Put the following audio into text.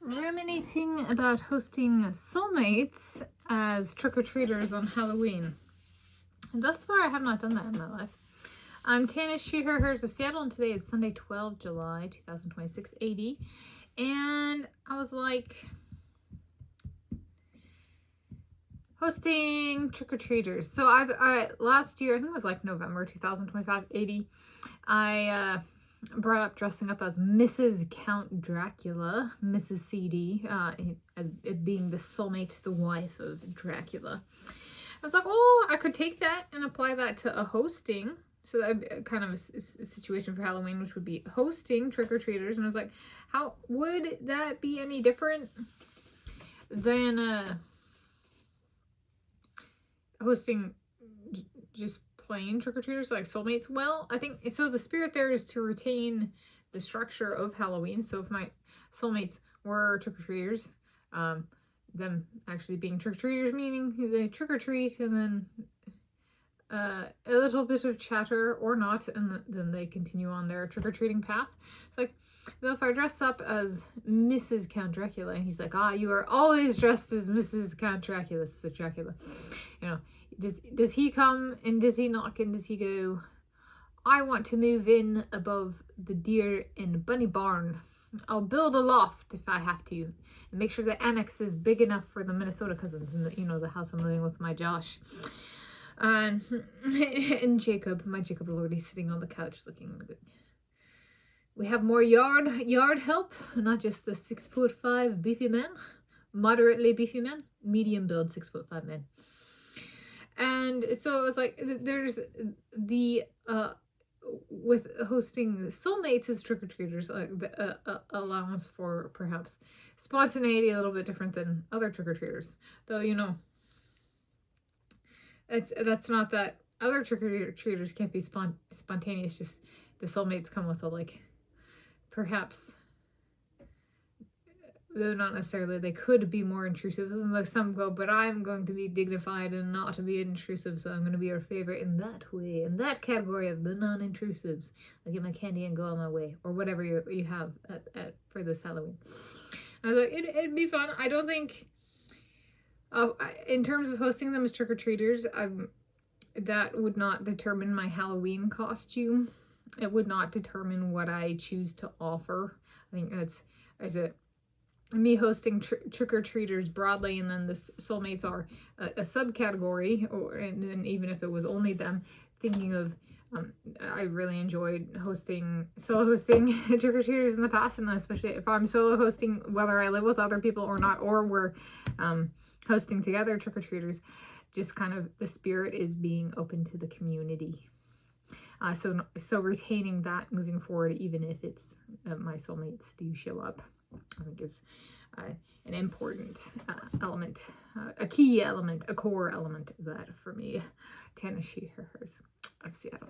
Ruminating about hosting soulmates as trick-or-treaters on Halloween. And thus far, I have not done that in my life. I'm Tanis, she, her, hers of Seattle, and today is Sunday, 12 July 2026 AD. And I was like, hosting trick-or-treaters. So I last year, I think it was like November 2025 AD, I brought up dressing up as Mrs. Count Dracula, Mrs. CD, as it being the soulmate, the wife of Dracula. I was like, oh, I could take that and apply that to a hosting. So that would be kind of a situation for Halloween, which would be hosting trick-or-treaters. And I was like, how would that be any different than hosting just plain trick-or-treaters like soulmates? Well, I think so. The spirit there is to retain the structure of Halloween. So if my soulmates were trick-or-treaters, them actually being trick-or-treaters, meaning they trick-or-treat and then a little bit of chatter or not, and then they continue on their trick-or-treating path. It's like, though, if I dress up as Mrs. Count Dracula, and he's like, you are always dressed as Mrs. Count Dracula, so Dracula, you know, does he come and does he knock and does he go, I want to move in above the deer and bunny barn. I'll build a loft if I have to, and make sure the annex is big enough for the Minnesota cousins and the house I'm living with my Josh. And Jacob, my Jacob Lord, he's sitting on the couch looking good. We have more yard help, not just the 6'5" beefy men, moderately beefy men, medium build 6'5" men. And so it was like, there's the with hosting soulmates as trick-or-treaters, the allowance for perhaps spontaneity a little bit different than other trick-or-treaters, though, that's not that other trick-or-treaters can't be spontaneous, just the soulmates come with a, perhaps, though not necessarily, they could be more intrusive, though some go, but I'm going to be dignified and not to be intrusive, so I'm going to be your favorite in that way, in that category of the non-intrusives. I'll get my candy and go on my way, or whatever you have for this Halloween. I was like, it'd be fun. I don't think, in terms of hosting them as trick-or-treaters, that would not determine my Halloween costume. It would not determine what I choose to offer. I think that's me hosting trick-or-treaters broadly, and then the soulmates are a subcategory, and even if it was only them, thinking of, I really enjoyed solo hosting trick-or-treaters in the past, and especially if I'm solo hosting, whether I live with other people or not, or we're hosting together trick-or-treaters, just kind of the spirit is being open to the community. So retaining that moving forward, even if it's my soulmates do show up, I think is an important element, a key element, a core element of that for me. Tanis, she, her, hers of Seattle.